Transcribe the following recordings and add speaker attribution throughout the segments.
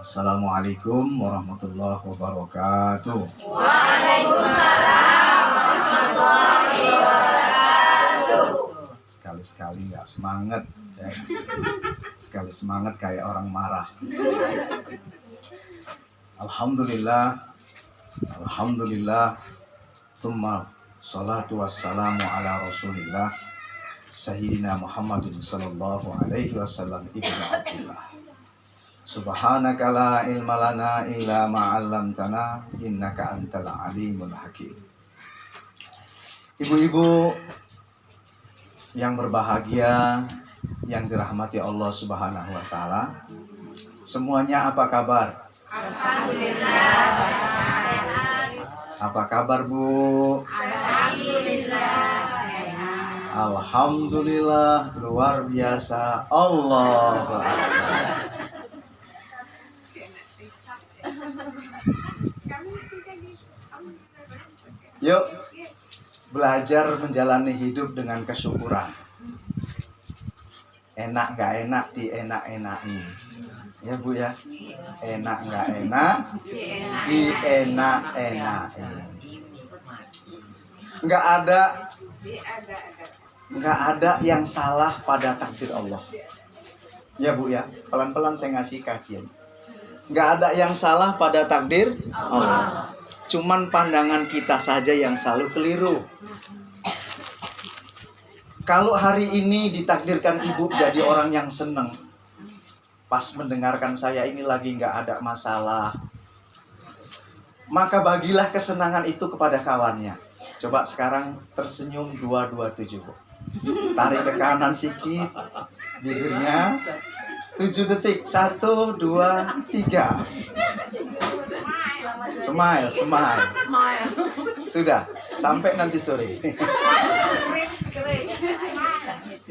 Speaker 1: Assalamualaikum warahmatullahi wabarakatuh.
Speaker 2: Waalaikumsalam warahmatullahi wabarakatuh.
Speaker 1: Sekali-sekali nggak semangat ya. Sekali semangat kayak orang marah. Alhamdulillah. Alhamdulillah. Tsumma salatu wassalamu ala Rasulillah Sayyidina Muhammadin sallallahu alaihi wasallam ibnu Abdullah. Subhanaka la ilma lana illa ma 'allamtana innaka antal alimul hakim. Ibu-ibu yang berbahagia, yang dirahmati Allah Subhanahu wa taala, semuanya apa kabar?
Speaker 2: Alhamdulillah.
Speaker 1: Apa kabar, Bu?
Speaker 2: Alhamdulillah.
Speaker 1: Alhamdulillah, luar biasa. Allahu Akbar. Yuk belajar menjalani hidup dengan kesyukuran. Enak gak enak dienak-enakin. Ya Bu ya. Enak gak enak dienak-enakin. Nggak ada yang salah pada takdir Allah. Ya Bu ya. Pelan-pelan saya ngasih kajian. Nggak ada yang salah pada takdir Allah. Cuman pandangan kita saja yang selalu keliru. Kalau hari ini ditakdirkan ibu jadi orang yang seneng, pas mendengarkan saya ini lagi nggak ada masalah, maka bagilah kesenangan itu kepada kawannya. Coba sekarang tersenyum 227. Tarik ke kanan sedikit bibirnya. 7 detik. 1, 2, 3. Smile. Sudah, sampai nanti sore.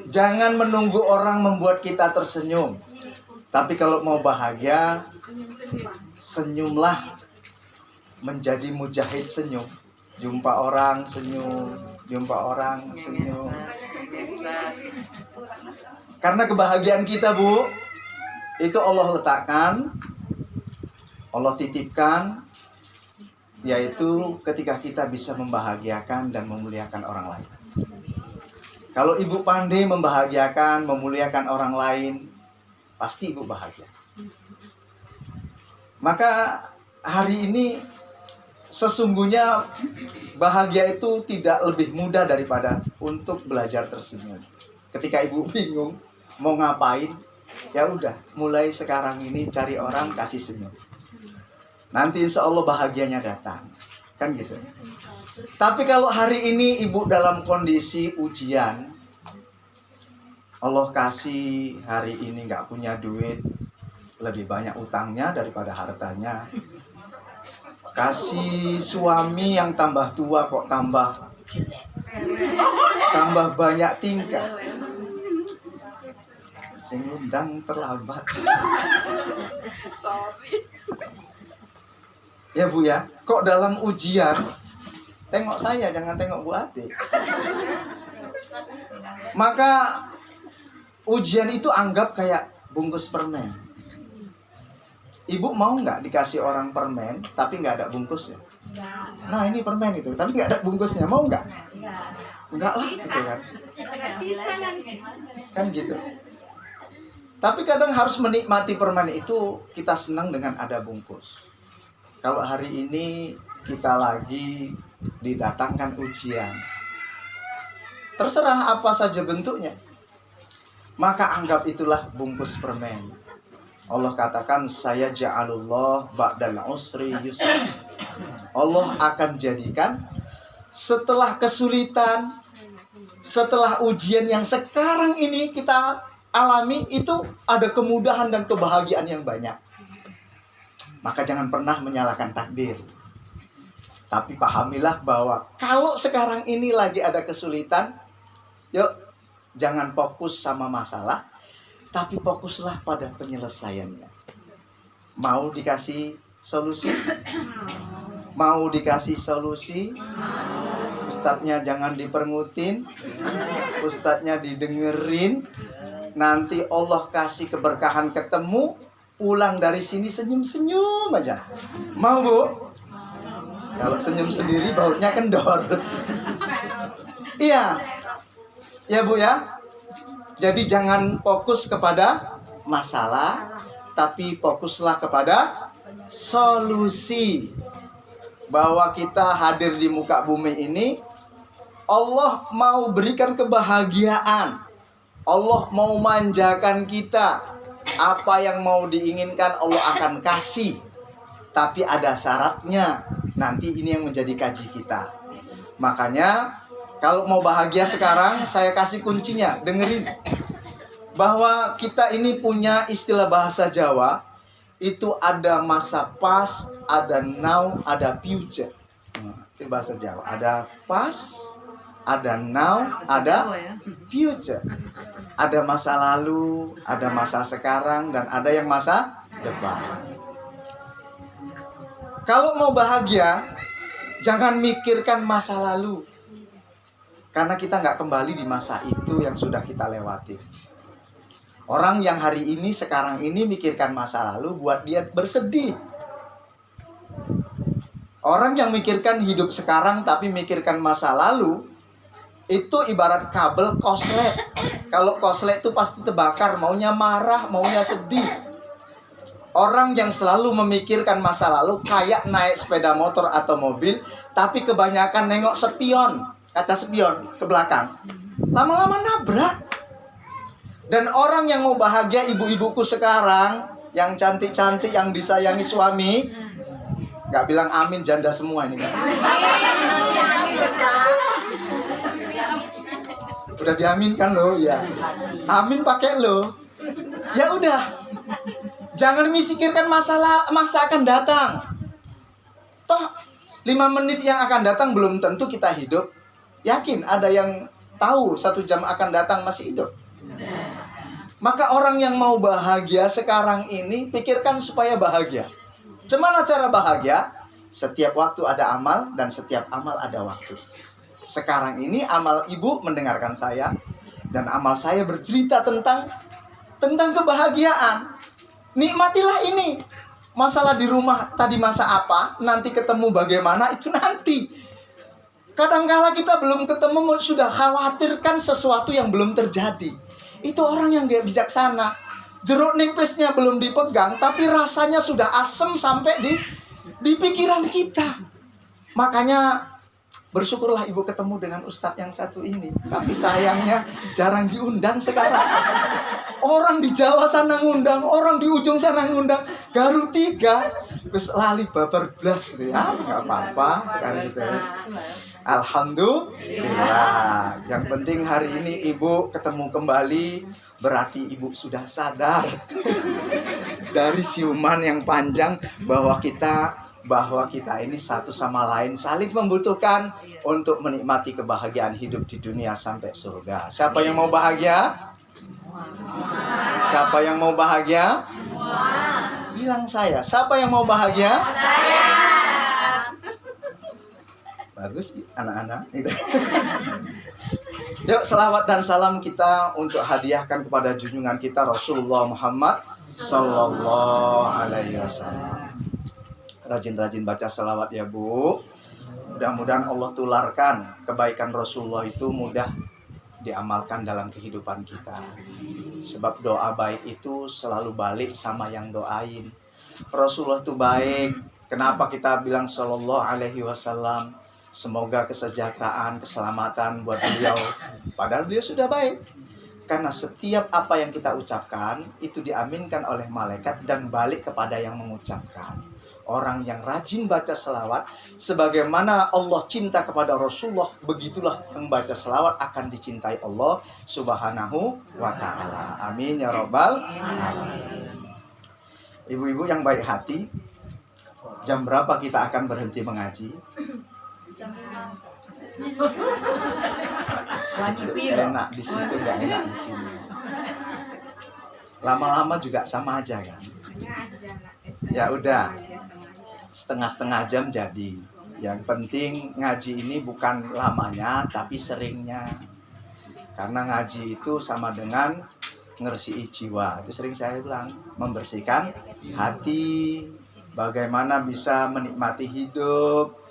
Speaker 1: Jangan menunggu orang membuat kita tersenyum. Tapi kalau mau bahagia, senyumlah. Menjadi mujahid senyum. Jumpa orang senyum. Karena kebahagiaan kita, Bu, itu Allah letakkan, Allah titipkan, yaitu ketika kita bisa membahagiakan dan memuliakan orang lain. Kalau ibu pandai membahagiakan, memuliakan orang lain, pasti ibu bahagia. Maka hari ini sesungguhnya bahagia itu tidak lebih mudah daripada untuk belajar tersenyum. Ketika ibu bingung mau ngapain, ya udah, mulai sekarang ini cari orang kasih senyum. Nanti insya Allah bahagianya datang. Kan gitu. Tapi kalau hari ini ibu dalam kondisi ujian, Allah kasih hari ini nggak punya duit, lebih banyak utangnya daripada hartanya. Kasih suami yang tambah tua kok tambah banyak tingkah. Sing undang terlambat. Ya Bu ya, kok dalam ujian tengok saya, jangan tengok Bu Ade. Maka ujian itu anggap kayak bungkus permen. Ibu mau nggak dikasih orang permen tapi nggak ada bungkusnya? Nah ini permen itu, tapi nggak ada bungkusnya, mau nggak? Nggak lah, gitu kan? Kan gitu. Tapi kadang harus menikmati permen itu, kita senang dengan ada bungkus. Kalau hari ini kita lagi didatangkan ujian, terserah apa saja bentuknya, maka anggap itulah bungkus permen. Allah katakan, saya ja'alullah ba'dal usri yusra. Allah akan jadikan setelah kesulitan, setelah ujian yang sekarang ini kita alami, itu ada kemudahan dan kebahagiaan yang banyak. Maka jangan pernah menyalahkan takdir. Tapi pahamilah bahwa kalau sekarang ini lagi ada kesulitan, yuk jangan fokus sama masalah, tapi fokuslah pada penyelesaiannya. Mau dikasih solusi? Mau dikasih solusi? Ustadznya jangan diperengutin, ustadznya didengerin. Nanti Allah kasih keberkahan ketemu, pulang dari sini senyum-senyum aja. Mau Bu? Kalau senyum sendiri bautnya kendor. Iya. Ya Bu ya. Jadi jangan fokus kepada masalah, tapi fokuslah kepada solusi. Bahwa kita hadir di muka bumi ini, Allah mau berikan kebahagiaan. Allah mau manjakan kita. Apa yang mau diinginkan Allah akan kasih. Tapi ada syaratnya. Nanti ini yang menjadi kaji kita. Makanya kalau mau bahagia sekarang, saya kasih kuncinya. Dengerin. Bahwa kita ini punya istilah bahasa Jawa. Itu ada masa past, ada now, ada future. Itu bahasa Jawa. Ada past, ada now, ada future. Ada masa lalu, ada masa sekarang, dan ada yang masa depan. Kalau mau bahagia, jangan mikirkan masa lalu. Karena kita nggak kembali di masa itu yang sudah kita lewati. Orang yang hari ini, sekarang ini mikirkan masa lalu, buat dia bersedih. Orang yang mikirkan hidup sekarang tapi mikirkan masa lalu, itu ibarat kabel koslet. Kalau koslet itu pasti terbakar, maunya marah, maunya sedih. Orang yang selalu memikirkan masa lalu kayak naik sepeda motor atau mobil, tapi kebanyakan nengok spion, kaca spion ke belakang. Lama-lama nabrak. Dan orang yang mau bahagia, ibu-ibuku sekarang, yang cantik-cantik, yang disayangi suami, nggak bilang amin, janda semua ini kan. Udah diaminkan loh, ya. Amin pakai lo. Ya udah. Jangan mikirkan masa akan datang. Toh 5 menit yang akan datang belum tentu kita hidup. Yakin ada yang tahu 1 jam akan datang masih hidup. Maka orang yang mau bahagia sekarang ini, pikirkan supaya bahagia. Gimana cara bahagia? Setiap waktu ada amal, dan setiap amal ada waktu. Sekarang ini amal ibu mendengarkan saya, dan amal saya bercerita tentang kebahagiaan. Nikmatilah ini. Masalah di rumah tadi masa apa, nanti ketemu bagaimana, itu nanti. Kadangkala kita belum ketemu, sudah khawatirkan sesuatu yang belum terjadi. Itu orang yang gak bijaksana. Jeruk nipisnya belum dipegang, tapi rasanya sudah asem sampai di pikiran kita. Makanya bersyukurlah ibu ketemu dengan ustadz yang satu ini. Tapi sayangnya jarang diundang sekarang. Orang di Jawa sana ngundang, orang di ujung sana ngundang. Garu 3, terus lali babar blas gitu ya. Gak apa-apa kan gitu. Alhamdulillah. Yang penting hari ini ibu ketemu kembali. Berarti ibu sudah sadar dari siuman yang panjang bahwa kita ini satu sama lain saling membutuhkan untuk menikmati kebahagiaan hidup di dunia sampai surga. Siapa yang mau bahagia? Siapa yang mau bahagia? Bilang saya. Siapa yang mau bahagia?
Speaker 2: Saya.
Speaker 1: Bagus anak-anak. Yuk selawat dan salam kita untuk hadiahkan kepada junjungan kita Rasulullah Muhammad Sallallahu Alaihi Wasallam. Rajin-rajin baca selawat ya Bu. Mudah-mudahan Allah tularkan kebaikan Rasulullah itu mudah diamalkan dalam kehidupan kita. Sebab doa baik itu selalu balik sama yang doain. Rasulullah itu baik. Kenapa kita bilang Sallallahu Alaihi Wasallam? Semoga kesejahteraan, keselamatan buat beliau. Padahal beliau sudah baik. Karena setiap apa yang kita ucapkan itu diaminkan oleh malaikat dan balik kepada yang mengucapkan. Orang yang rajin baca selawat, sebagaimana Allah cinta kepada Rasulullah, begitulah yang baca selawat akan dicintai Allah Subhanahu wa ta'ala. Amin ya rabbal alamin. Ibu-ibu yang baik hati, jam berapa kita akan berhenti mengaji? Enak di situ, nggak enak di sini. Lama-lama juga sama aja kan. Ya udah, setengah-setengah jam jadi. Yang penting ngaji ini bukan lamanya, tapi seringnya. Karena ngaji itu sama dengan ngeresiki jiwa. Itu sering saya bilang, membersihkan hati, bagaimana bisa menikmati hidup,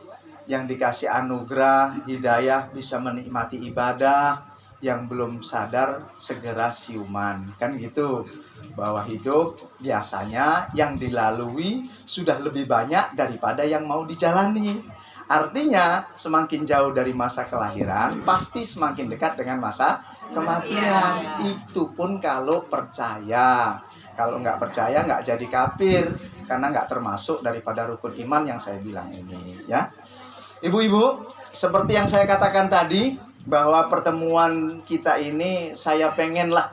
Speaker 1: yang dikasih anugerah hidayah bisa menikmati ibadah, yang belum sadar segera siuman, kan gitu. Bahwa hidup biasanya yang dilalui sudah lebih banyak daripada yang mau dijalani. Artinya semakin jauh dari masa kelahiran pasti semakin dekat dengan masa kematian. Itu pun kalau percaya. Kalau nggak percaya nggak jadi kafir, karena nggak termasuk daripada rukun iman yang saya bilang ini, ya. Ibu-ibu, seperti yang saya katakan tadi, bahwa pertemuan kita ini saya pengenlah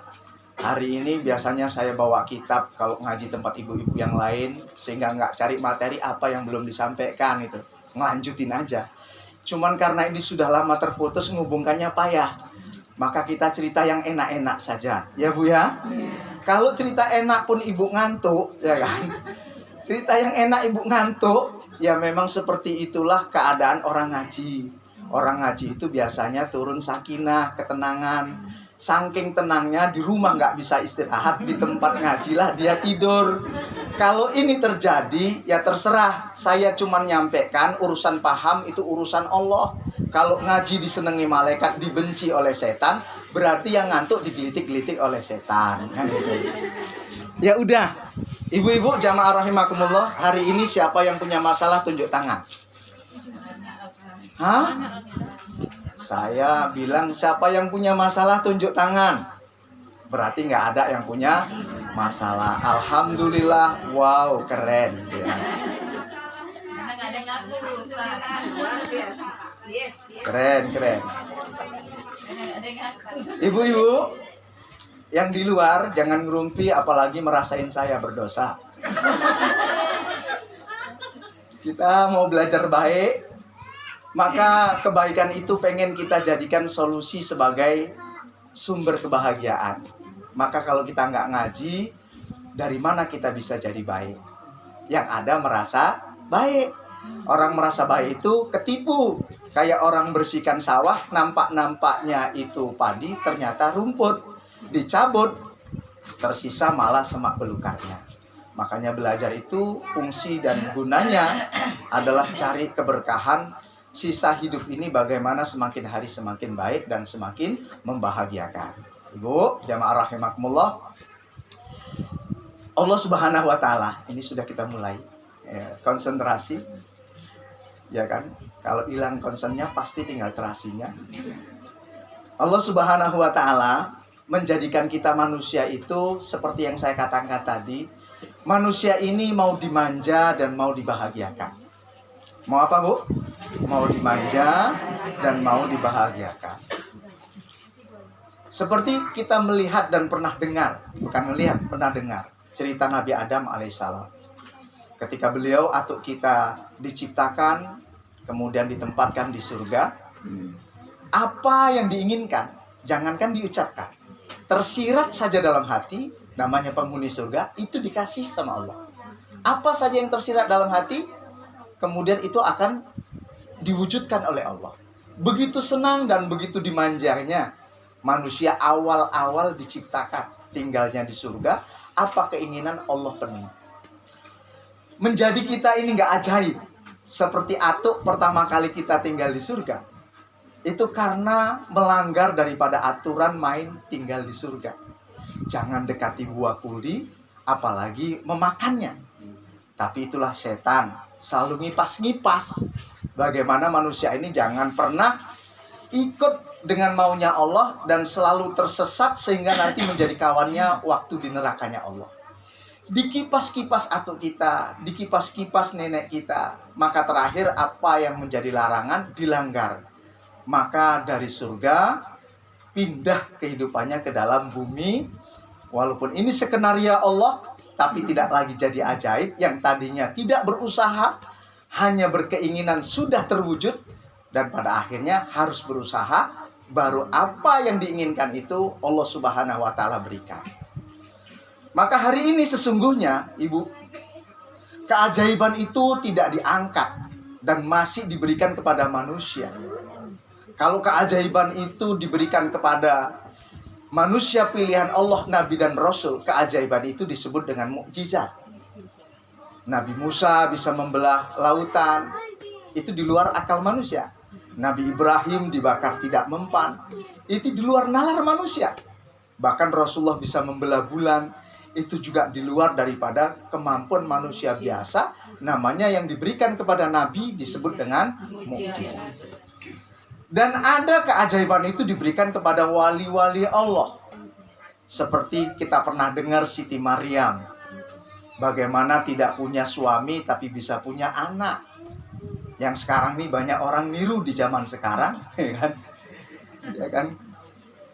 Speaker 1: hari ini biasanya saya bawa kitab kalau ngaji tempat ibu-ibu yang lain, sehingga nggak cari materi apa yang belum disampaikan, itu ngelanjutin aja. Cuman karena ini sudah lama terputus, ngubungkannya payah, maka kita cerita yang enak-enak saja, ya Bu ya. Kalau cerita enak pun ibu ngantuk, ya kan. Cerita yang enak ibu ngantuk, ya memang seperti itulah keadaan orang ngaji. Orang ngaji itu biasanya turun sakinah, ketenangan. Saking tenangnya di rumah nggak bisa istirahat, di tempat ngajilah dia tidur. Kalau ini terjadi, ya terserah. Saya cuma nyampaikan urusan paham itu urusan Allah. Kalau ngaji disenangi malaikat, dibenci oleh setan, berarti yang ngantuk digelitik-gelitik oleh setan. Kan gitu. Ya udah, ibu-ibu jamaah rahimakumullah, hari ini siapa yang punya masalah tunjuk tangan. Hah? Saya bilang siapa yang punya masalah tunjuk tangan. Berarti nggak ada yang punya masalah. Alhamdulillah, wow keren. Ya. Keren, keren. Ibu-ibu yang di luar jangan ngerumpi, apalagi merasain saya berdosa. Kita mau belajar baik, maka kebaikan itu pengen kita jadikan solusi sebagai sumber kebahagiaan. Maka kalau kita nggak ngaji, dari mana kita bisa jadi baik? Yang ada merasa baik. Orang merasa baik itu ketipu. Kayak orang bersihkan sawah, nampak-nampaknya itu padi, ternyata rumput. Dicabut, tersisa malah semak belukarnya. Makanya belajar itu fungsi dan gunanya adalah cari keberkahan. Sisa hidup ini bagaimana semakin hari semakin baik dan semakin membahagiakan. Ibu, jamaah rahimakumullah, Allah Subhanahu wa Ta'ala, ini sudah kita mulai ya, konsentrasi, ya kan? Kalau hilang konsennya pasti tinggal terasinya. Allah Subhanahu wa Ta'ala menjadikan kita manusia itu seperti yang saya katakan tadi, manusia ini mau dimanja dan mau dibahagiakan. Mau apa, Bu? Mau dimanja dan mau dibahagiakan. Seperti kita melihat dan pernah dengar, bukan melihat, pernah dengar cerita Nabi Adam alaihissalam. Ketika beliau atau kita diciptakan, kemudian ditempatkan di surga, apa yang diinginkan, jangankan diucapkan, tersirat saja dalam hati, namanya penghuni surga, itu dikasih sama Allah. Apa saja yang tersirat dalam hati, kemudian itu akan diwujudkan oleh Allah. Begitu senang dan begitu dimanjanya manusia awal-awal diciptakan, tinggalnya di surga, apa keinginan Allah penuhi. Menjadi kita ini nggak ajaib, seperti Atuk pertama kali kita tinggal di surga, itu karena melanggar daripada aturan main tinggal di surga. Jangan dekati buah kuldi, apalagi memakannya. Tapi itulah setan, selalu ngipas-ngipas. Bagaimana manusia ini jangan pernah ikut dengan maunya Allah dan selalu tersesat sehingga nanti menjadi kawannya waktu di nerakanya Allah. Dikipas-kipas atuk kita, dikipas-kipas nenek kita, maka terakhir apa yang menjadi larangan dilanggar. Maka dari surga pindah kehidupannya ke dalam bumi. Walaupun ini skenario Allah, tapi tidak lagi jadi ajaib. Yang tadinya tidak berusaha, hanya berkeinginan sudah terwujud. Dan pada akhirnya harus berusaha, baru apa yang diinginkan itu Allah Subhanahu wa Ta'ala berikan. Maka hari ini sesungguhnya, Ibu, keajaiban itu tidak diangkat dan masih diberikan kepada manusia. Kalau keajaiban itu diberikan kepada manusia pilihan Allah, Nabi dan Rasul, keajaiban itu disebut dengan mukjizat. Nabi Musa bisa membelah lautan, itu di luar akal manusia. Nabi Ibrahim dibakar tidak mempan, itu di luar nalar manusia. Bahkan Rasulullah bisa membelah bulan, itu juga di luar daripada kemampuan manusia biasa. Namanya yang diberikan kepada Nabi disebut dengan mukjizat. Dan ada keajaiban itu diberikan kepada wali-wali Allah. Seperti kita pernah dengar Siti Maryam, bagaimana tidak punya suami tapi bisa punya anak. Yang sekarang nih banyak orang niru di zaman sekarang, ya kan? Ya kan?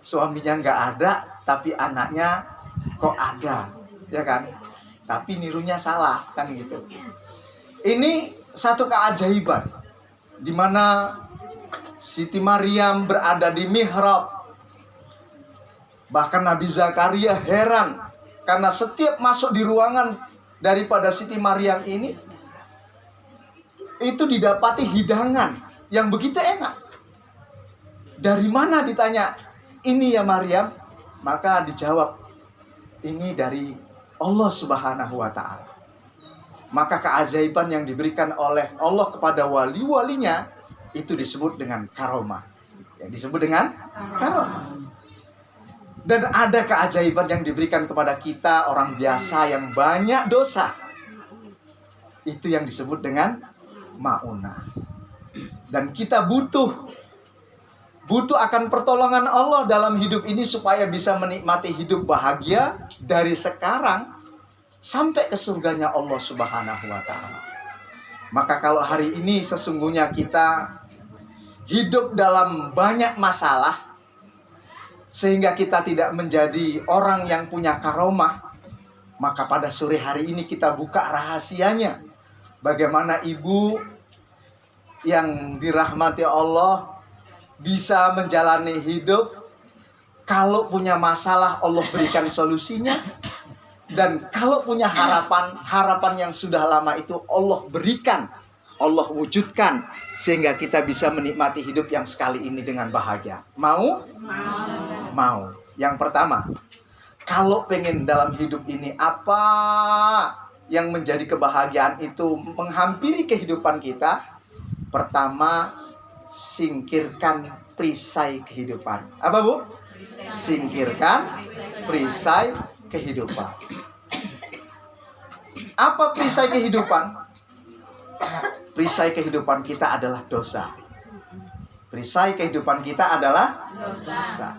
Speaker 1: Suaminya nggak ada tapi anaknya kok ada, ya kan? Tapi nirunya salah, kan gitu. Ini satu keajaiban di mana Siti Maryam berada di mihrab. Bahkan Nabi Zakaria heran karena setiap masuk di ruangan daripada Siti Maryam ini, itu didapati hidangan yang begitu enak. Dari mana ditanya, ini ya Maryam? Maka dijawab, ini dari Allah Subhanahu wa Ta'ala. Maka keajaiban yang diberikan oleh Allah kepada wali-walinya itu disebut dengan karomah. Ya, disebut dengan karomah. Dan ada keajaiban yang diberikan kepada kita orang biasa yang banyak dosa. Itu yang disebut dengan maunah. Dan kita butuh akan pertolongan Allah dalam hidup ini supaya bisa menikmati hidup bahagia dari sekarang sampai ke surganya Allah Subhanahu wa Ta'ala. Maka kalau hari ini sesungguhnya kita hidup dalam banyak masalah sehingga kita tidak menjadi orang yang punya karomah, maka pada sore hari ini kita buka rahasianya. Bagaimana ibu yang dirahmati Allah bisa menjalani hidup, kalau punya masalah Allah berikan solusinya, dan kalau punya harapan yang sudah lama itu Allah berikan, Allah wujudkan, sehingga kita bisa menikmati hidup yang sekali ini dengan bahagia. Mau? Mau. Yang pertama, kalau pengen dalam hidup ini apa yang menjadi kebahagiaan itu menghampiri kehidupan kita, pertama, singkirkan perisai kehidupan. Apa, Bu? Singkirkan perisai kehidupan. Apa perisai kehidupan? Perisai kehidupan kita adalah dosa. Perisai kehidupan kita adalah dosa.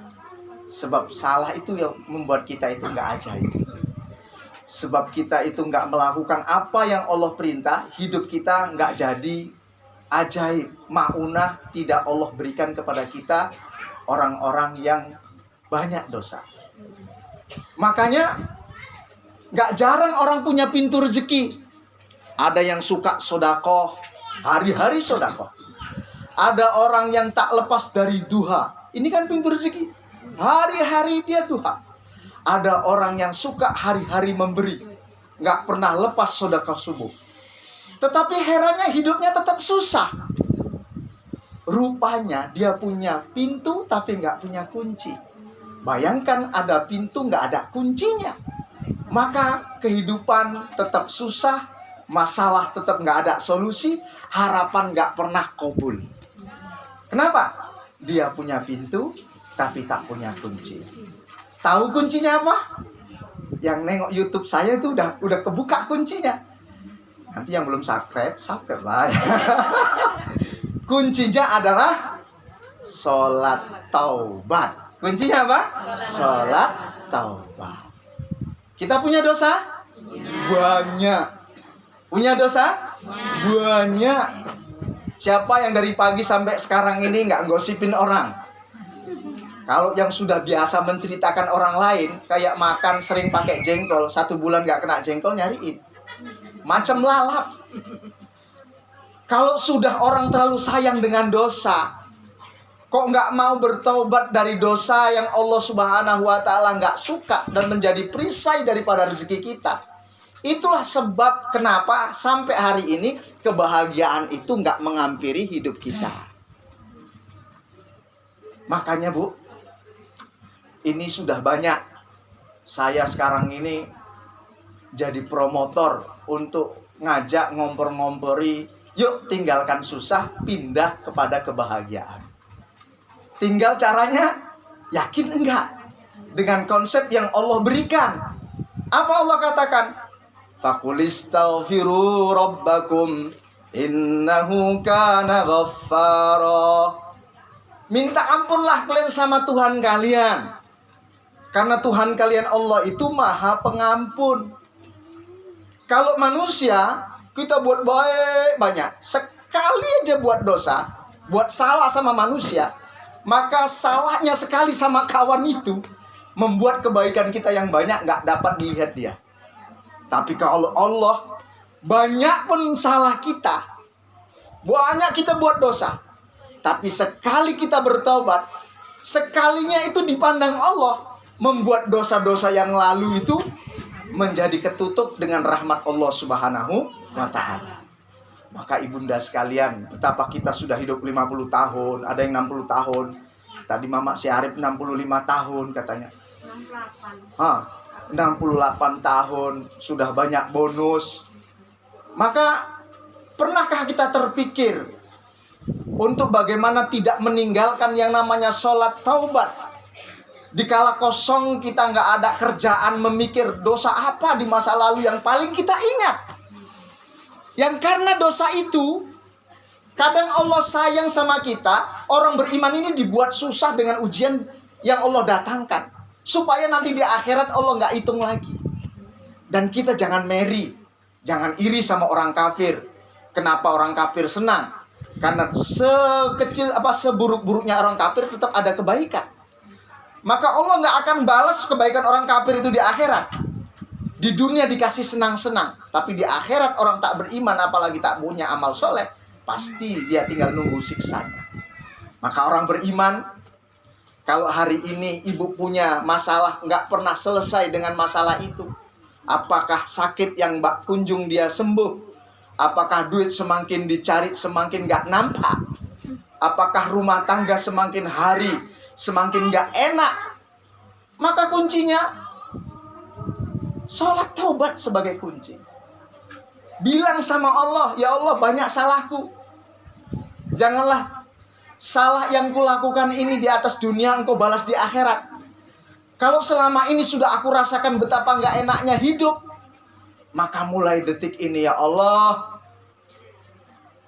Speaker 1: Sebab salah itu yang membuat kita itu nggak ajaib. Sebab kita itu nggak melakukan apa yang Allah perintah, hidup kita nggak jadi ajaib. Maunah tidak Allah berikan kepada kita, orang-orang yang banyak dosa. Makanya nggak jarang orang punya pintu rezeki. Ada yang suka sodakoh, hari-hari sodakoh. Ada orang yang tak lepas dari duha. Ini kan pintu rezeki. Hari-hari dia duha. Ada orang yang suka hari-hari memberi, nggak pernah lepas sodakoh subuh. Tetapi herannya hidupnya tetap susah. Rupanya dia punya pintu tapi nggak punya kunci. Bayangkan ada pintu nggak ada kuncinya. Maka kehidupan tetap susah, masalah tetap nggak ada solusi, harapan nggak pernah kabul. Kenapa? Dia punya pintu tapi tak punya kunci. Tahu kuncinya apa? Yang nengok YouTube saya itu udah kebuka kuncinya. Nanti yang belum subscribe lah. Kuncinya adalah sholat taubat. Kuncinya apa? Sholat taubat. Kita punya dosa? Banyak. Punya dosa? Banyak. Siapa yang dari pagi sampai sekarang ini nggak gosipin orang? Kalau yang sudah biasa menceritakan orang lain, kayak makan sering pakai jengkol, 1 bulan nggak kena jengkol nyariin. Macam lalap. Kalau sudah orang terlalu sayang dengan dosa, kok nggak mau bertobat dari dosa yang Allah Subhanahu wa Ta'ala nggak suka dan menjadi perisai daripada rezeki kita. Itulah sebab kenapa sampai hari ini kebahagiaan itu nggak menghampiri hidup kita. Makanya Bu, ini sudah banyak. Saya sekarang ini jadi promotor untuk ngajak ngompor-ngompori, yuk tinggalkan susah, pindah kepada kebahagiaan. Tinggal caranya, yakin enggak? Dengan konsep yang Allah berikan. Apa Allah katakan? Faqulistaghfiru rabbakum innahu kana ghaffara. Minta ampunlah kalian sama Tuhan kalian. Karena Tuhan kalian Allah itu Maha Pengampun. Kalau manusia, kita buat baik banyak. Sekali aja buat dosa, buat salah sama manusia, maka salahnya sekali sama kawan itu membuat kebaikan kita yang banyak nggak dapat dilihat dia. Tapi kalau Allah, banyak pun salah kita, banyak kita buat dosa, tapi sekali kita bertobat, sekalinya itu dipandang Allah, membuat dosa-dosa yang lalu itu menjadi ketutup dengan rahmat Allah Subhanahu wa Ta'ala. Maka ibunda sekalian, betapa kita sudah hidup 50 tahun, ada yang 60 tahun. Tadi Mama si Arif 65 tahun katanya. 68 tahun, sudah banyak bonus. Maka pernahkah kita terpikir untuk bagaimana tidak meninggalkan yang namanya sholat taubat? Dikala kosong kita nggak ada kerjaan, memikir dosa apa di masa lalu yang paling kita ingat. Yang karena dosa itu, kadang Allah sayang sama kita. Orang beriman ini dibuat susah dengan ujian yang Allah datangkan, supaya nanti di akhirat Allah nggak hitung lagi. Dan kita jangan meri, jangan iri sama orang kafir. Kenapa orang kafir senang? Karena seburuk-buruknya orang kafir tetap ada kebaikan. Maka Allah nggak akan balas kebaikan orang kafir itu di akhirat. Di dunia dikasih senang-senang, tapi di akhirat orang tak beriman, apalagi tak punya amal soleh, pasti dia tinggal nunggu siksanya. Maka orang beriman, kalau hari ini ibu punya masalah, nggak pernah selesai dengan masalah itu. Apakah sakit yang mbak kunjung dia sembuh? Apakah duit semakin dicari semakin nggak nampak? Apakah rumah tangga semakin hari semakin nggak enak? Maka kuncinya sholat taubat sebagai kunci. Bilang sama Allah, ya Allah banyak salahku. Janganlah salah yang kulakukan ini di atas dunia engkau balas di akhirat. Kalau selama ini sudah aku rasakan betapa nggak enaknya hidup, maka mulai detik ini ya Allah,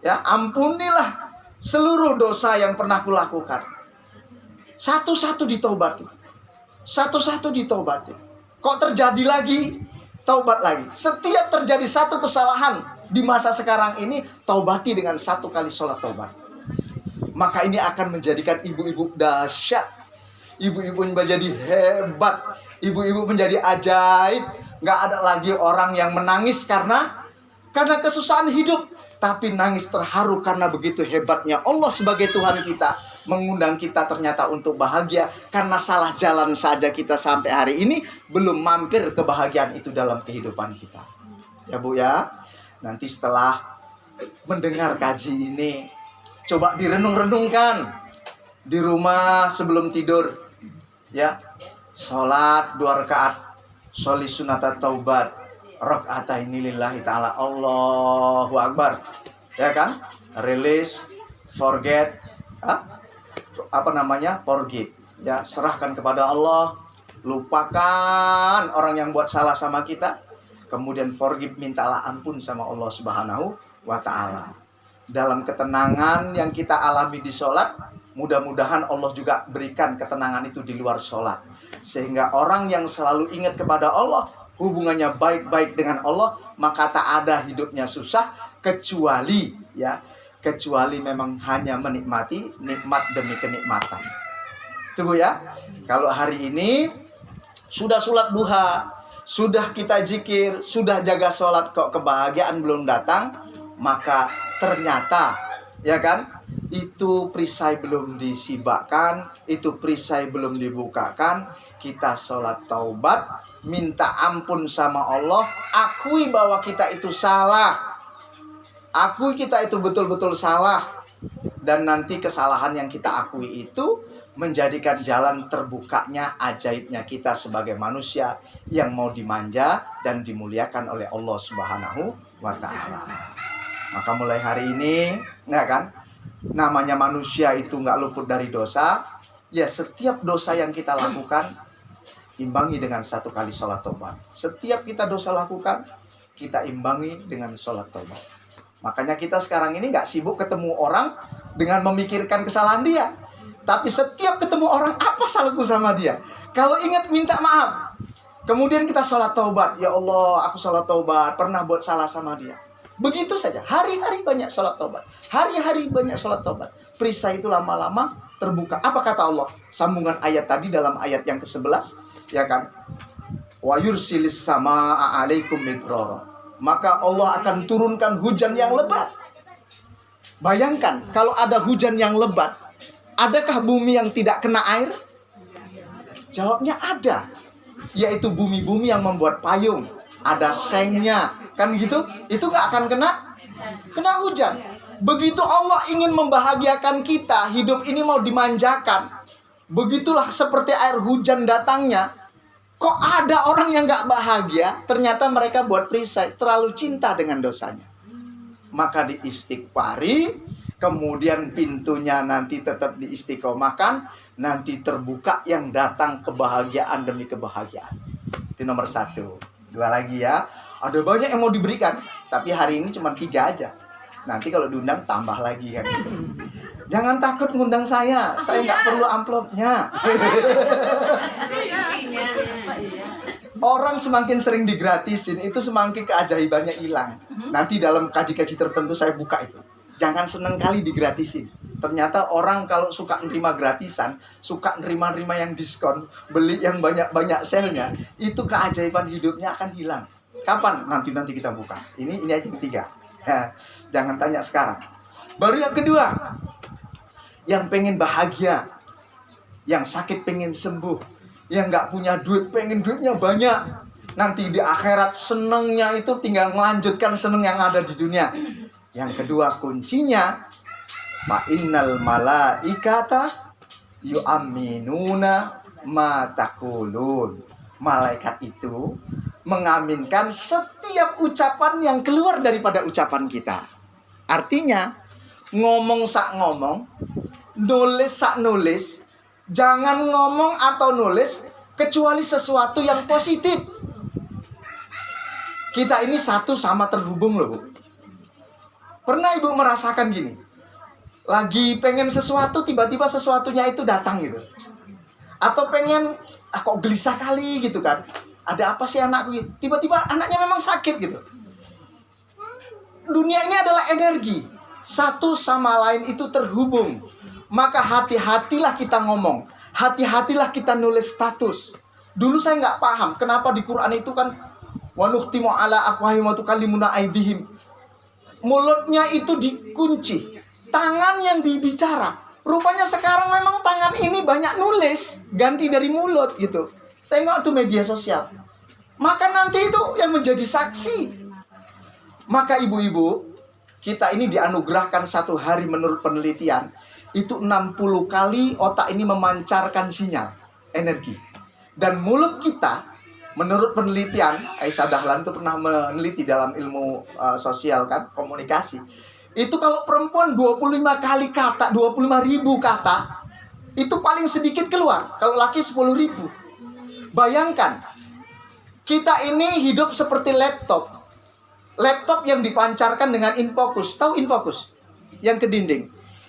Speaker 1: ya ampunilah seluruh dosa yang pernah kulakukan. Satu-satu ditobati. Satu-satu ditobati. Kok terjadi lagi? Taubat lagi. Setiap terjadi satu kesalahan di masa sekarang ini, taubati dengan satu kali sholat taubat. Maka ini akan menjadikan ibu-ibu dahsyat. Ibu-ibu menjadi hebat. Ibu-ibu menjadi ajaib. Nggak ada lagi orang yang menangis karena kesusahan hidup, tapi nangis terharu karena begitu hebatnya Allah sebagai Tuhan kita, mengundang kita ternyata untuk bahagia. Karena salah jalan saja kita sampai hari ini belum mampir kebahagiaan itu dalam kehidupan kita. Ya Bu ya. Nanti setelah mendengar kaji ini, coba direnung-renungkan di rumah sebelum tidur. Ya, sholat 2 rakaat, sholi sunata taubat, raka'ataini lillahi ta'ala, Allahu Akbar. Ya kan? Release, forget, forgive. Ya, serahkan kepada Allah, lupakan orang yang buat salah sama kita, kemudian forgive, mintalah ampun sama Allah Subhanahu wa Ta'ala. Dalam ketenangan yang kita alami di sholat, mudah-mudahan Allah juga berikan ketenangan itu di luar sholat, sehingga orang yang selalu ingat kepada Allah, hubungannya baik-baik dengan Allah, maka tak ada hidupnya susah kecuali memang hanya menikmati nikmat demi kenikmatan. Tunggu ya. Kalau hari ini sudah sholat duha, sudah kita zikir, sudah jaga sholat, kok kebahagiaan belum datang, maka ternyata ya kan, itu perisai belum disibakkan, itu perisai belum dibukakan. Kita sholat taubat, minta ampun sama Allah, akui bahwa kita itu salah, akui kita itu betul-betul salah. Dan nanti kesalahan yang kita akui itu menjadikan jalan terbukanya ajaibnya kita sebagai manusia yang mau dimanja dan dimuliakan oleh Allah Subhanahu wa Ta'ala. Maka mulai hari ini, ya kan, namanya manusia itu nggak luput dari dosa. Ya, setiap dosa yang kita lakukan imbangi dengan 1 kali sholat taubat. Setiap kita dosa lakukan, kita imbangi dengan sholat taubat. Makanya kita sekarang ini nggak sibuk ketemu orang dengan memikirkan kesalahan dia. Tapi setiap ketemu orang, apa salahku sama dia? Kalau ingat, minta maaf. Kemudian kita sholat taubat. Ya Allah, aku sholat taubat, pernah buat salah sama dia. Begitu saja, hari-hari banyak sholat taubat. Hari-hari banyak sholat taubat. Perisai itu lama-lama terbuka. Apa kata Allah? Sambungan ayat tadi dalam ayat yang ke-11, ya kan? Wa yursilis samaa'a 'alaikum midrara. Maka Allah akan turunkan hujan yang lebat. Bayangkan, kalau ada hujan yang lebat, adakah bumi yang tidak kena air? Jawabnya ada. Yaitu bumi-bumi yang membuat payung. Ada sengnya, kan gitu? Itu gak akan kena hujan. Begitu Allah ingin membahagiakan kita, hidup ini mau dimanjakan. Begitulah seperti air hujan datangnya. Kok ada orang yang gak bahagia? Ternyata mereka buat perisai, terlalu cinta dengan dosanya. Maka diistighfari, kemudian pintunya nanti tetap diistiqomahkan, nanti terbuka yang datang kebahagiaan demi kebahagiaan. Itu nomor 1. 2 lagi ya. Ada banyak yang mau diberikan, tapi hari ini cuma 3 aja. Nanti kalau diundang tambah lagi kan gitu. Jangan takut ngundang saya nggak perlu amplopnya. Orang semakin sering digratisin, itu semakin keajaibannya hilang. Nanti dalam kaji-kaji tertentu saya buka itu. Jangan seneng kali digratisin. Ternyata orang kalau suka nerima gratisan, suka nerima yang diskon, beli yang banyak-banyak sale-nya, itu keajaiban hidupnya akan hilang. Kapan? Nanti kita buka. Ini aja yang 3. Ya, jangan tanya sekarang. Baru yang kedua, yang pengen bahagia, yang sakit pengen sembuh, yang nggak punya duit pengen duitnya banyak. Nanti di akhirat senengnya itu tinggal melanjutkan seneng yang ada di dunia. Yang kedua kuncinya, fa innal malaikata yu'minuna ma taqulun. Malaikat itu mengaminkan setiap ucapan yang keluar daripada ucapan kita. Artinya, ngomong sak ngomong, nulis sak nulis, jangan ngomong atau nulis kecuali sesuatu yang positif. Kita ini satu sama terhubung loh, Bu. Pernah Ibu merasakan gini? Lagi pengen sesuatu, tiba-tiba sesuatunya itu datang gitu. Atau pengen, kok gelisah kali gitu kan. Ada apa sih anakku? Tiba-tiba anaknya memang sakit gitu. Dunia ini adalah energi. Satu sama lain itu terhubung. Maka hati-hatilah kita ngomong. Hati-hatilah kita nulis status. Dulu saya nggak paham kenapa di Quran itu kan wa nukhtimu ala afwahihim wa tukallimuna aydihim. Mulutnya itu dikunci. Tangan yang dibicara. Rupanya sekarang memang tangan ini banyak nulis. Ganti dari mulut gitu. Tengok tuh media sosial. Maka nanti itu yang menjadi saksi. Maka ibu-ibu, kita ini dianugerahkan 1 hari menurut penelitian. Itu 60 kali otak ini memancarkan sinyal, energi. Dan mulut kita, menurut penelitian, Aisyah Dahlan itu pernah meneliti dalam ilmu sosial kan, komunikasi. Itu kalau perempuan 25 kali kata, 25.000 kata, itu paling sedikit keluar. Kalau laki 10.000. Bayangkan, kita ini hidup seperti laptop. Laptop yang dipancarkan dengan infocus. Tahu infocus? Yang ke dinding.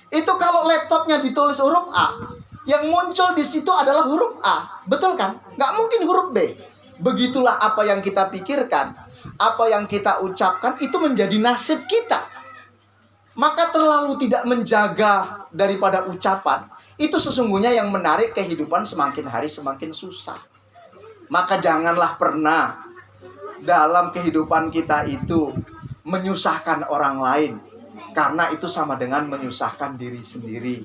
Speaker 1: Itu kalau laptopnya ditulis huruf A, yang muncul di situ adalah huruf A. Betul kan? Nggak mungkin huruf B. Begitulah apa yang kita pikirkan, apa yang kita ucapkan, itu menjadi nasib kita. Maka terlalu tidak menjaga daripada ucapan, itu sesungguhnya yang menarik kehidupan semakin hari semakin susah. Maka janganlah pernah dalam kehidupan kita itu menyusahkan orang lain. Karena itu sama dengan menyusahkan diri sendiri.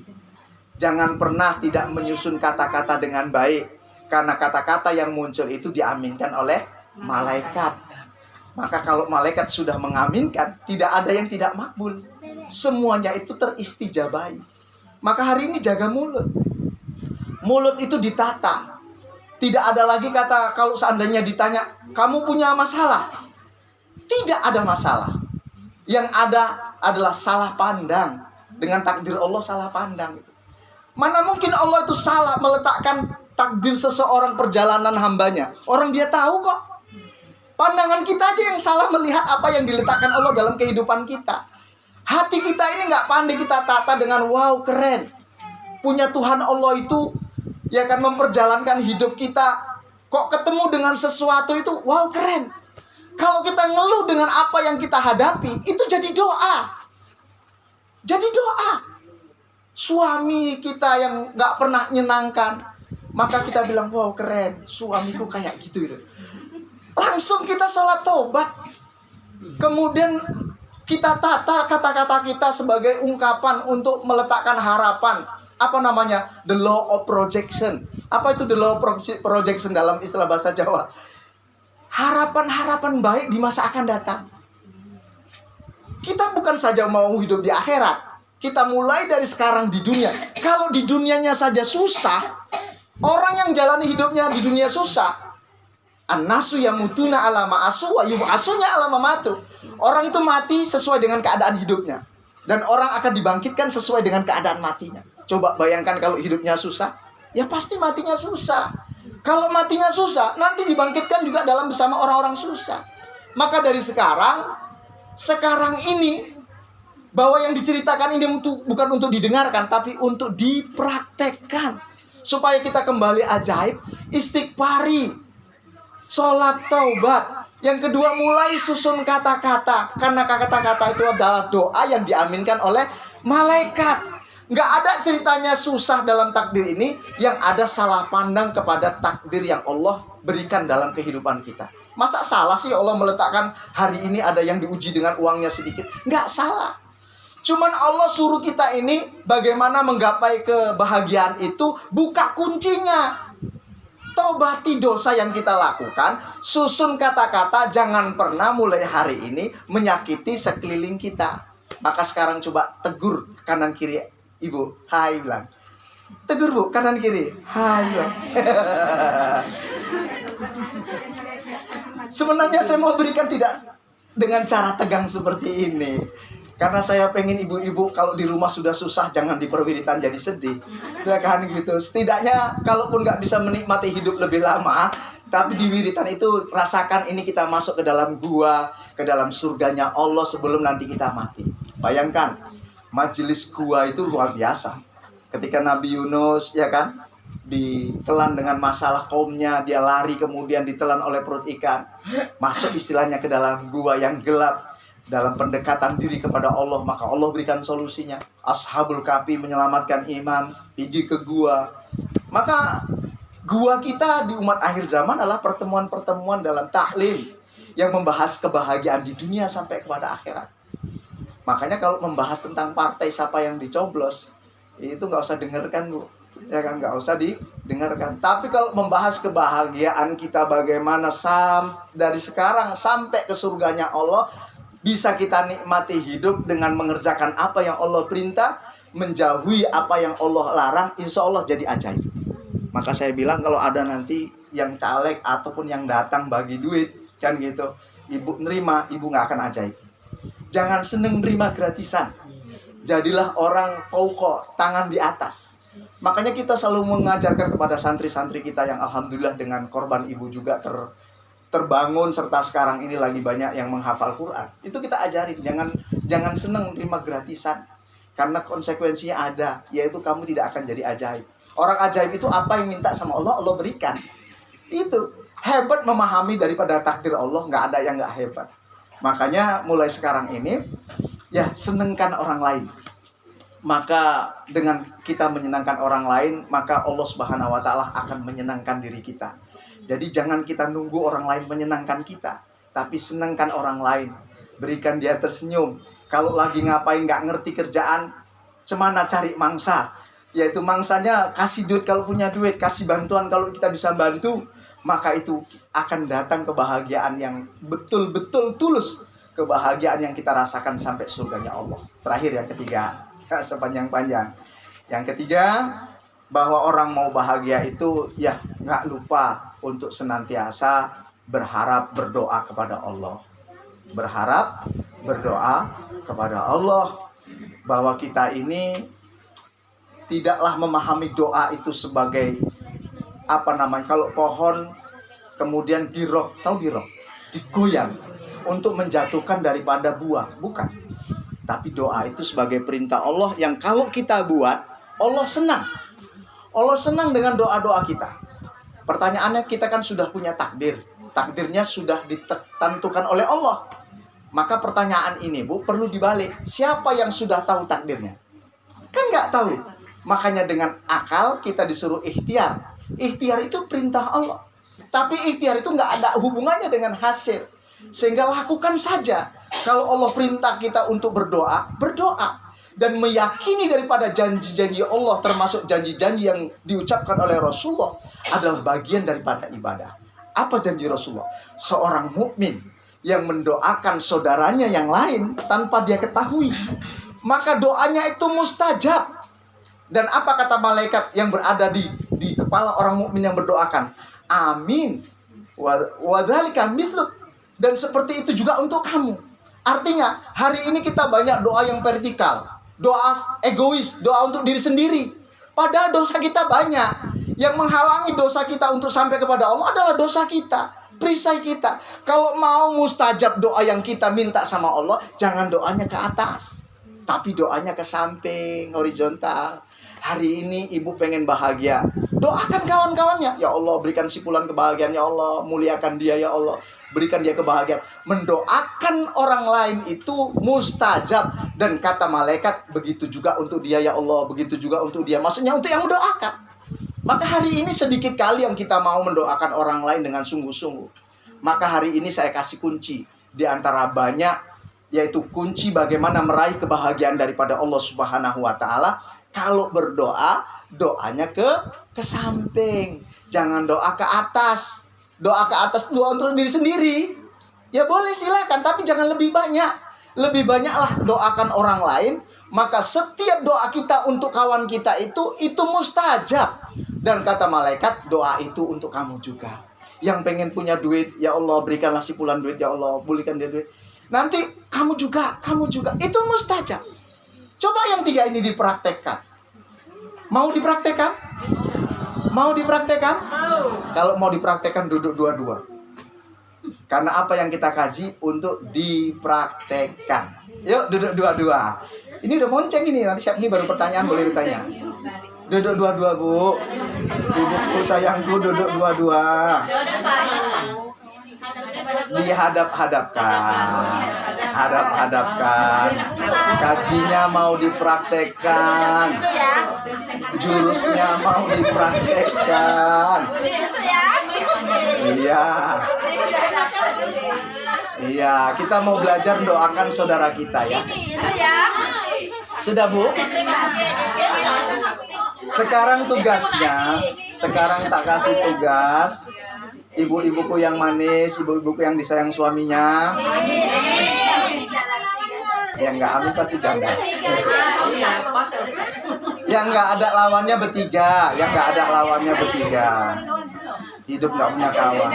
Speaker 1: Jangan pernah tidak menyusun kata-kata dengan baik. Karena kata-kata yang muncul itu diaminkan oleh malaikat. Maka kalau malaikat sudah mengaminkan, tidak ada yang tidak makbul. Semuanya itu teristijabai. Maka hari ini jaga mulut. Mulut itu ditata. Tidak ada lagi kata kalau seandainya ditanya, kamu punya masalah? Tidak ada masalah. Yang ada adalah salah pandang. Dengan takdir Allah salah pandang. Mana mungkin Allah itu salah meletakkan takdir seseorang perjalanan hambanya. Orang dia tahu kok. Pandangan kita aja yang salah melihat apa yang diletakkan Allah dalam kehidupan kita. Hati kita ini gak pandai kita tata dengan wow keren. Punya Tuhan Allah itu ya kan memperjalankan hidup kita. Kok ketemu dengan sesuatu itu wow keren. Kalau kita ngeluh dengan apa yang kita hadapi, itu jadi doa. Jadi doa. Suami kita yang gak pernah menyenangkan, maka kita bilang wow keren, suamiku kayak gitu. Langsung kita sholat tobat. Kemudian kita tata kata-kata kita sebagai ungkapan untuk meletakkan harapan. Apa namanya? The law of projection. Apa itu the law of projection dalam istilah bahasa Jawa? Harapan-harapan baik di masa akan datang. Kita bukan saja mau hidup di akhirat. Kita mulai dari sekarang di dunia. Kalau di dunianya saja susah, orang yang jalani hidupnya di dunia susah. An-nasu yamutuna ala ma'asu wa yub'asunya ala mamatu. Orang itu mati sesuai dengan keadaan hidupnya. Dan orang akan dibangkitkan sesuai dengan keadaan matinya. Coba bayangkan kalau hidupnya susah, ya pasti matinya susah. Kalau matinya susah, nanti dibangkitkan juga dalam bersama orang-orang susah. Maka dari sekarang ini, bahwa yang diceritakan ini bukan untuk didengarkan, tapi untuk dipraktekkan. Supaya kita kembali ajaib, istighfari, sholat taubat. Yang kedua, mulai susun kata-kata. Karena kata-kata itu adalah doa yang diaminkan oleh malaikat. Nggak ada ceritanya susah dalam takdir ini. Yang ada salah pandang kepada takdir yang Allah berikan dalam kehidupan kita. Masa salah sih Allah meletakkan hari ini ada yang diuji dengan uangnya sedikit? Nggak salah. Cuman Allah suruh kita ini bagaimana menggapai kebahagiaan itu, buka kuncinya. Tobati dosa yang kita lakukan, susun kata-kata, jangan pernah mulai hari ini menyakiti sekeliling kita. Maka sekarang coba tegur kanan kiri ibu, hai bilang. Tegur bu, kanan kiri, hai bilang. Sebenarnya saya mau berikan tidak dengan cara tegang seperti ini. Karena saya pengen ibu-ibu kalau di rumah sudah susah, jangan diperwiritan jadi sedih. Ya kan gitu. Setidaknya kalaupun nggak bisa menikmati hidup lebih lama, tapi di wiritan itu rasakan ini kita masuk ke dalam gua, ke dalam surganya Allah sebelum nanti kita mati. Bayangkan, majelis gua itu luar biasa. Ketika Nabi Yunus ya kan ditelan dengan masalah kaumnya, dia lari kemudian ditelan oleh perut ikan. Masuk istilahnya ke dalam gua yang gelap. Dalam pendekatan diri kepada Allah, maka Allah berikan solusinya. Ashabul Kahfi menyelamatkan iman, pergi ke gua. Maka gua kita di umat akhir zaman adalah pertemuan-pertemuan dalam taklim yang membahas kebahagiaan di dunia sampai kepada akhirat. Makanya kalau membahas tentang partai siapa yang dicoblos, itu nggak usah dengarkan bu, ya kan, nggak usah didengarkan. Tapi kalau membahas kebahagiaan kita bagaimana dari sekarang sampai ke surganya Allah, bisa kita nikmati hidup dengan mengerjakan apa yang Allah perintah, menjauhi apa yang Allah larang, insya Allah jadi ajaib. Maka saya bilang kalau ada nanti yang caleg ataupun yang datang bagi duit, kan gitu, ibu nerima, ibu nggak akan ajaib. Jangan seneng nerima gratisan. Jadilah orang pokok, tangan di atas. Makanya kita selalu mengajarkan kepada santri-santri kita yang alhamdulillah dengan korban ibu juga terbangun, serta sekarang ini lagi banyak yang menghafal Quran. Itu kita ajarin, jangan seneng terima gratisan, karena konsekuensinya ada, yaitu kamu tidak akan jadi ajaib. Orang ajaib itu apa yang minta sama Allah, Allah berikan. Itu hebat memahami daripada takdir Allah, nggak ada yang nggak hebat. Makanya mulai sekarang ini ya senengkan orang lain. Maka dengan kita menyenangkan orang lain, maka Allah Subhanahu wa taala akan menyenangkan diri kita. Jadi jangan kita nunggu orang lain menyenangkan kita, tapi senangkan orang lain. Berikan dia tersenyum. Kalau lagi ngapain nggak ngerti kerjaan, cemana cari mangsa. Yaitu mangsanya kasih duit kalau punya duit, kasih bantuan kalau kita bisa bantu. Maka itu akan datang kebahagiaan yang betul-betul tulus. Kebahagiaan yang kita rasakan sampai surganya Allah. Terakhir yang ketiga, sepanjang-panjang. Yang ketiga, bahwa orang mau bahagia itu ya nggak lupa untuk senantiasa berharap berdoa kepada Allah. Berharap berdoa kepada Allah, bahwa kita ini tidaklah memahami doa itu sebagai kalau pohon kemudian dirok, tahu dirok, digoyang untuk menjatuhkan daripada buah, bukan. Tapi doa itu sebagai perintah Allah yang kalau kita buat, Allah senang. Allah senang dengan doa-doa kita. Pertanyaannya, kita kan sudah punya takdir. Takdirnya sudah ditentukan oleh Allah. Maka pertanyaan ini, Bu, perlu dibalik. Siapa yang sudah tahu takdirnya? Kan nggak tahu. Makanya dengan akal kita disuruh ikhtiar. Ikhtiar itu perintah Allah. Tapi ikhtiar itu nggak ada hubungannya dengan hasil. Sehingga lakukan saja. Kalau Allah perintah kita untuk berdoa, berdoa. Dan meyakini daripada janji-janji Allah, termasuk janji-janji yang diucapkan oleh Rasulullah, adalah bagian daripada ibadah. Apa janji Rasulullah? Seorang mukmin yang mendoakan saudaranya yang lain tanpa dia ketahui, maka doanya itu mustajab. Dan apa kata malaikat yang berada di kepala orang mukmin yang berdoakan? Amin. Wa dzalika mithluk. Dan seperti itu juga untuk kamu. Artinya, hari ini kita banyak doa yang vertikal, doa egois, doa untuk diri sendiri. Padahal dosa kita banyak. Yang menghalangi dosa kita untuk sampai kepada Allah adalah dosa kita, perisai kita. Kalau mau mustajab doa yang kita minta sama Allah, jangan doanya ke atas, tapi doanya ke samping, horizontal. Hari ini ibu pengen bahagia, doakan kawan-kawannya. Ya Allah, berikan sipulan kebahagiaan. Ya Allah, muliakan dia. Ya Allah, berikan dia kebahagiaan. Mendoakan orang lain itu mustajab. Dan kata malaikat, begitu juga untuk dia. Ya Allah, begitu juga untuk dia. Maksudnya untuk yang mendoakan. Maka hari ini sedikit kali yang kita mau mendoakan orang lain dengan sungguh-sungguh. Maka hari ini saya kasih kunci di antara banyak, yaitu kunci bagaimana meraih kebahagiaan daripada Allah Subhanahu wa Ta'ala. Kalau berdoa, doanya ke samping. Jangan doa ke atas. Doa ke atas, doa untuk diri sendiri. Ya boleh, silakan, tapi jangan lebih banyak. Lebih banyaklah doakan orang lain. Maka setiap doa kita untuk kawan kita itu mustajab. Dan kata malaikat, doa itu untuk kamu juga. Yang pengen punya duit, ya Allah, berikanlah sipulan duit. Ya Allah, belikan dia duit. Nanti kamu juga. Itu mustajab. Coba yang 3 ini dipraktekkan. Mau dipraktekkan? Mau dipraktekkan? Kalau mau dipraktekkan, duduk dua-dua. Karena apa yang kita kaji untuk dipraktekkan. Yuk, duduk dua-dua. Ini udah monceng ini. Nanti siap nih baru pertanyaan, boleh ditanya. Duduk dua-dua, Bu. Ibuku sayangku, duduk dua-dua. Dihadap-hadapkan. Hadap-hadapkan. Kajinya mau dipraktekkan. Jurusnya mau dipraktekkan. Iya, kita mau belajar doakan saudara kita ya. Sudah, Bu? Sekarang tugasnya, sekarang tak kasih tugas. Ibu-ibuku yang manis, ibu-ibuku yang disayang suaminya. Yang enggak amin pasti janda. Yang enggak ada lawannya bertiga, Hidup enggak punya kawan.